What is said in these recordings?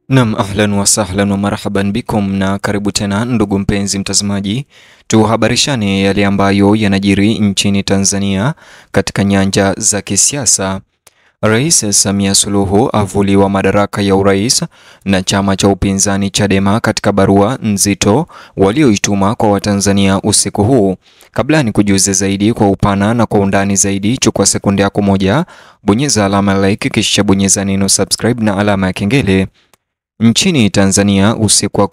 Naam, ahlan wa sahlan wa marhaban bikum, na karibu tena ndugu mpenzi mtazamaji, tuhabarishane yale ambayo yanajiri nchini Tanzania katika nyanja za kisiasa. Rais Samia Suluhu avuliwa madaraka ya urais na chama cha upinzani Chadema katika barua nzito walioituma kwa Watanzania usiku huu. Kabla ni kujuze zaidi kwa upana na kwa undani zaidi, chukua sekunde yako moja, bonyeza alama like, kisha bonyeza neno subscribe na alama ya kengele. Nchini Tanzania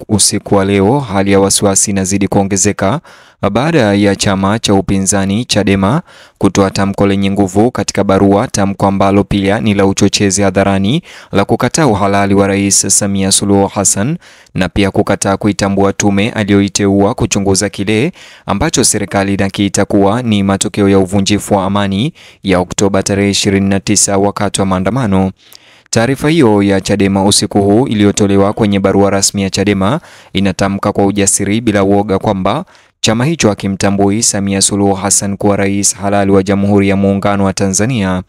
usiku wa leo, hali ya wasiwasi inazidi kuongezeka baada ya chama cha upinzani Chadema kutoa tamko lenye nguvu katika barua, tamko ambalo pia ni la uchochezi hadharani la kukataa uhalali wa Rais Samia Suluhu Hassan na pia kukataa kuitambua tume aliyoiteua kuchunguza kile ambacho serikali inakiita kuwa ni matokeo ya uvunjifu wa amani ya Oktoba tarehe 29 wakati wa maandamano. Taarifa hiyo ya Chadema usiku huu iliyotolewa kwenye barua rasmi ya Chadema inatamka kwa ujasiri bila uoga kwamba chama hicho hakimtambui Samia Suluhu Hassan kuwa rais halali wa Jamhuri ya Muungano wa Tanzania.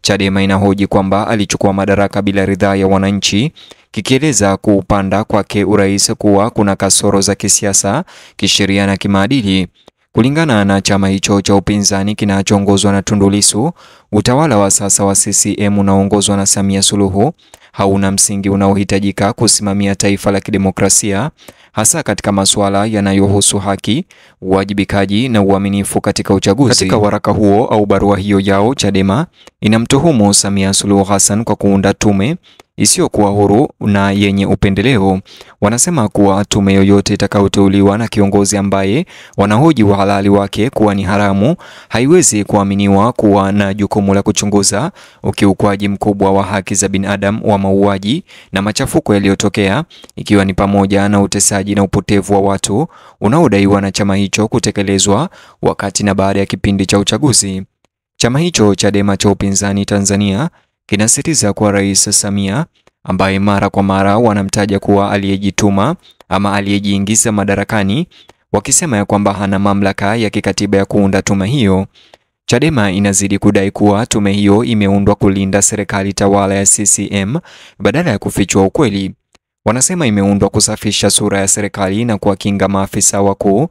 Chadema inahoji kwamba alichukua madaraka bila ridhaa ya wananchi, kikieleza kupanda kwake urais kuwa kuna kasoro za kisiasa, kisheria na kimaadili. Kulingana na chama hicho cha upinzani kinachoongozwa na Tundu Lissu, utawala wa sasa wa CCM unaoongozwa na Samia Suluhu hauna msingi unaohitajika kusimamia taifa la kidemokrasia, hasa katika masuala yanayohusu haki, uwajibikaji na uaminifu katika uchaguzi. Katika waraka huo au barua hiyo yao, Chadema inamtuhumu Samia Suluhu Hassan kwa kuunda tume isiyokuwa huru na yenye upendeleo. Wanasema kuwa tume yoyote itakayoteuliwa na kiongozi ambaye wanahoji uhalali wake kuwa ni haramu haiwezi kuaminiwa kuwa na jukumu la kuchunguza ukiukwaji mkubwa wa haki za binadamu, wa mauaji na machafuko yaliyotokea, ikiwa ni pamoja na utesaji na upotevu wa watu unaodaiwa na chama hicho kutekelezwa wakati na baada ya kipindi cha uchaguzi. Chama hicho Chadema cha upinzani Tanzania kinasisitiza kuwa Rais Samia, ambaye mara kwa mara wanamtaja kuwa aliyejituma ama aliyejiingiza madarakani, wakisema ya kwamba hana mamlaka ya kikatiba ya kuunda tume hiyo. Chadema inazidi kudai kuwa tume hiyo imeundwa kulinda serikali tawala ya CCM badala ya kufichua ukweli. Wanasema imeundwa kusafisha sura ya serikali na kuwakinga maafisa wakuu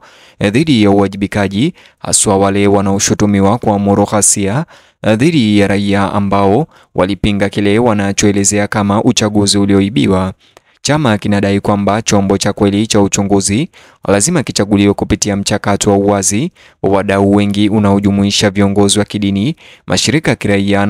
dhidi ya uwajibikaji, haswa wale wanaoshutumiwa kuamuru ghasia dhidi ya raia ambao walipinga kile wanachoelezea kama uchaguzi ulioibiwa. Chama kinadai kwamba chombo cha kweli cha uchunguzi lazima kichaguliwe kupitia mchakato wa uwazi wa wadau wengi unaojumuisha viongozi wa kidini, mashirika ya kiraia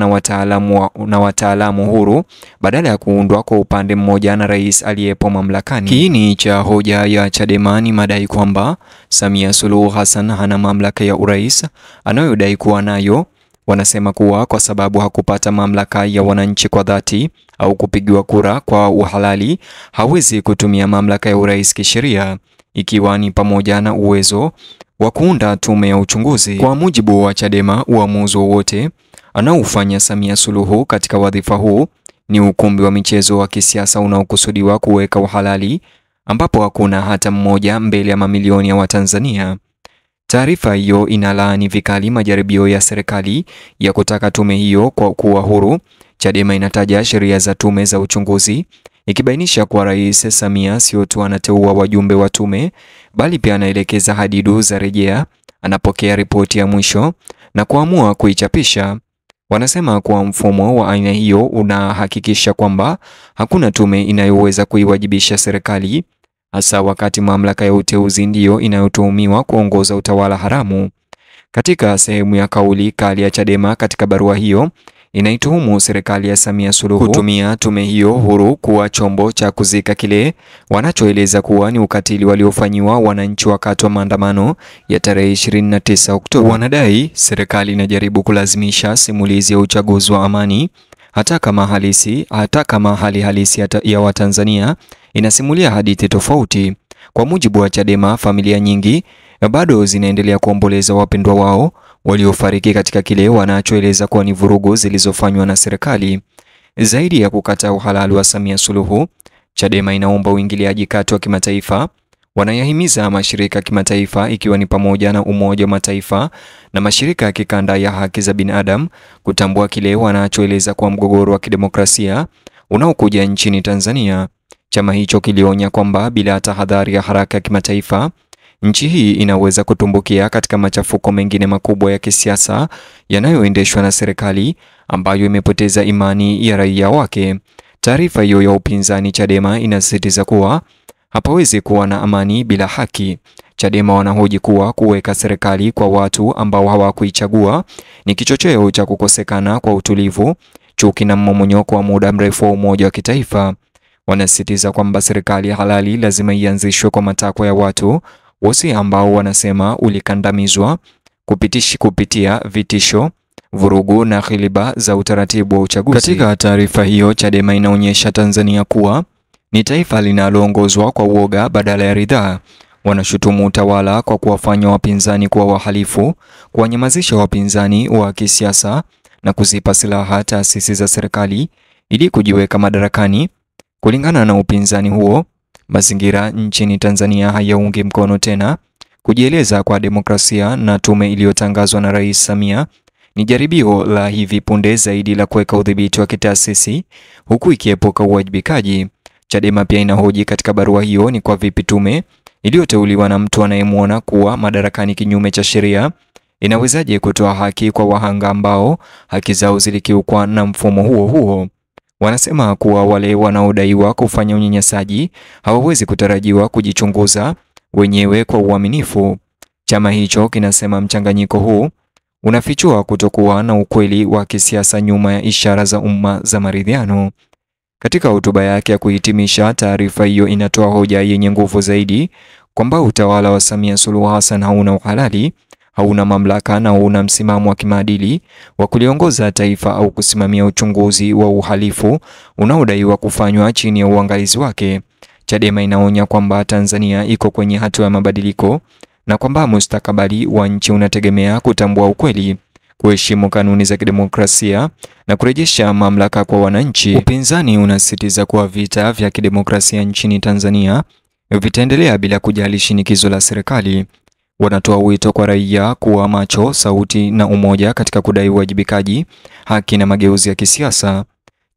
na wataalamu huru, badala ya kuundwa kwa upande mmoja na rais aliyepo mamlakani. Kiini cha hoja ya Chadema ni madai kwamba Samia Suluhu Hassan hana mamlaka ya urais anayodai kuwa nayo. Wanasema kuwa kwa sababu hakupata mamlaka ya wananchi kwa dhati au kupigiwa kura kwa uhalali, hawezi kutumia mamlaka ya urais kisheria, ikiwa ni pamoja na uwezo wa kuunda tume ya uchunguzi. Kwa mujibu wa Chadema, uamuzi wowote anaofanya Samia Suluhu katika wadhifa huu ni ukumbi wa michezo wa kisiasa unaokusudiwa kuweka uhalali, ambapo hakuna hata mmoja mbele ya mamilioni ya Watanzania. Taarifa hiyo inalaani vikali majaribio ya serikali ya kutaka tume hiyo kwa kuwa huru. Chadema inataja sheria za tume za uchunguzi, ikibainisha kuwa Rais Samia sio tu anateua wajumbe wa tume, bali pia anaelekeza hadidu za rejea, anapokea ripoti ya mwisho na kuamua kuichapisha. Wanasema kuwa mfumo wa aina hiyo unahakikisha kwamba hakuna tume inayoweza kuiwajibisha serikali, hasa wakati mamlaka ya uteuzi ndiyo inayotuhumiwa kuongoza utawala haramu. Katika sehemu ya kauli kali ya Chadema katika barua hiyo, inaituhumu serikali ya Samia Suluhu kutumia tume hiyo huru kuwa chombo cha kuzika kile wanachoeleza kuwa ni ukatili waliofanyiwa wananchi wakati wa maandamano ya tarehe 29 Oktoba. Wanadai serikali inajaribu kulazimisha simulizi ya uchaguzi wa amani hata kama hali halisi ya Watanzania inasimulia hadithi tofauti. Kwa mujibu wa Chadema, familia nyingi bado zinaendelea kuomboleza wapendwa wao waliofariki katika kile wanachoeleza kuwa ni vurugu zilizofanywa na serikali. Zaidi ya kukataa uhalali wa Samia Suluhu, Chadema inaomba uingiliaji kati wa kimataifa. Wanayahimiza mashirika ya kimataifa ikiwa ni pamoja na Umoja wa Mataifa na mashirika ya kikanda ya haki za binadamu kutambua kile wanachoeleza kuwa mgogoro wa kidemokrasia unaokuja nchini Tanzania. Chama hicho kilionya kwamba bila tahadhari ya haraka ya kimataifa, nchi hii inaweza kutumbukia katika machafuko mengine makubwa ya kisiasa yanayoendeshwa na serikali ambayo imepoteza imani ya raia wake. Taarifa hiyo ya upinzani Chadema inasisitiza kuwa hapawezi kuwa na amani bila haki. Chadema wanahoji kuwa kuweka serikali kwa watu ambao hawakuichagua ni kichocheo cha kukosekana kwa utulivu, chuki na mmomonyoko wa muda mrefu wa umoja wa kitaifa. Wanasisitiza kwamba serikali halali lazima ianzishwe kwa matakwa ya watu wote ambao wanasema ulikandamizwa kupitia vitisho, vurugu na ghiliba za utaratibu wa uchaguzi. Katika taarifa hiyo, Chadema inaonyesha Tanzania kuwa ni taifa linaloongozwa kwa uoga badala ya ridhaa. Wanashutumu utawala kwa kuwafanya wapinzani kuwa wahalifu, kuwanyamazisha wapinzani wa kisiasa na kuzipa silaha taasisi za serikali ili kujiweka madarakani. Kulingana na upinzani huo, mazingira nchini Tanzania hayaungi mkono tena kujieleza kwa demokrasia, na tume iliyotangazwa na Rais Samia ni jaribio la hivi punde zaidi la kuweka udhibiti wa kitaasisi huku ikiepuka uwajibikaji. Chadema pia inahoji katika barua hiyo ni kwa vipi tume iliyoteuliwa na mtu anayemwona kuwa madarakani kinyume cha sheria inawezaje kutoa haki kwa wahanga ambao haki zao zilikiukwa na mfumo huo. Wanasema kuwa wale wanaodaiwa kufanya unyanyasaji hawawezi kutarajiwa kujichunguza wenyewe kwa uaminifu. Chama hicho kinasema mchanganyiko huu unafichua kutokuwa na ukweli wa kisiasa nyuma ya ishara za umma za maridhiano. Katika hotuba yake ya kuhitimisha, taarifa hiyo inatoa hoja yenye nguvu zaidi kwamba utawala wa Samia Suluhu Hassan hauna uhalali, hauna mamlaka na hauna msimamo wa kimaadili wa kuliongoza taifa au kusimamia uchunguzi wa uhalifu unaodaiwa kufanywa chini ya uangalizi wake. Chadema inaonya kwamba Tanzania iko kwenye hatua ya mabadiliko na kwamba mustakabali wa nchi unategemea kutambua ukweli, kuheshimu kanuni za kidemokrasia na kurejesha mamlaka kwa wananchi. Upinzani unasisitiza kuwa vita vya kidemokrasia nchini Tanzania vitaendelea bila kujali shinikizo la serikali. Wanatoa wito kwa raia kuwa macho, sauti na umoja katika kudai uwajibikaji, haki na mageuzi ya kisiasa.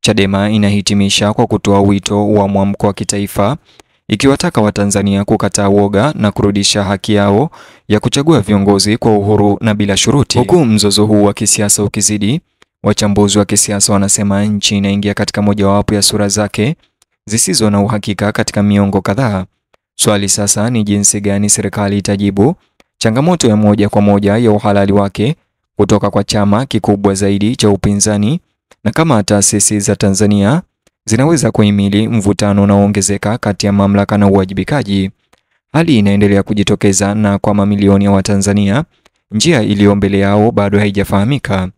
Chadema inahitimisha kwa kutoa wito wa mwamko wa kitaifa, ikiwataka Watanzania kukataa woga na kurudisha haki yao ya kuchagua viongozi kwa uhuru na bila shuruti. Huku mzozo huu wa kisiasa ukizidi, wachambuzi wa kisiasa wanasema nchi inaingia katika mojawapo ya sura zake zisizo na uhakika katika miongo kadhaa. Swali sasa ni jinsi gani serikali itajibu changamoto ya moja kwa moja ya uhalali wake kutoka kwa chama kikubwa zaidi cha upinzani, na kama taasisi za Tanzania zinaweza kuhimili mvutano unaoongezeka kati ya mamlaka na uwajibikaji. Hali inaendelea kujitokeza, na kwa mamilioni ya Watanzania njia iliyo mbele yao bado haijafahamika.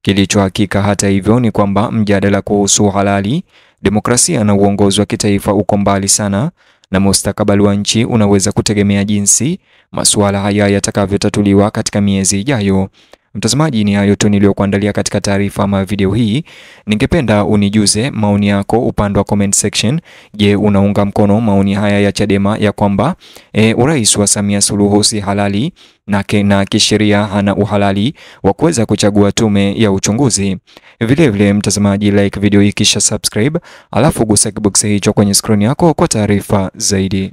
Kilicho hakika hata hivyo ni kwamba mjadala kuhusu uhalali, demokrasia na uongozi wa kitaifa uko mbali sana, na mustakabali wa nchi unaweza kutegemea jinsi masuala haya yatakavyotatuliwa katika miezi ijayo. Mtazamaji, ni hayo tu niliyokuandalia katika taarifa ama video hii. Ningependa unijuze maoni yako upande wa comment section. Je, unaunga mkono maoni haya ya Chadema ya kwamba urais wa Samia Suluhu si halali na kisheria hana uhalali wa kuweza kuchagua tume ya uchunguzi? Vile mtazamaji, like video hii kisha subscribe, alafu gusa kiboksi hicho kwenye screen yako kwa taarifa zaidi.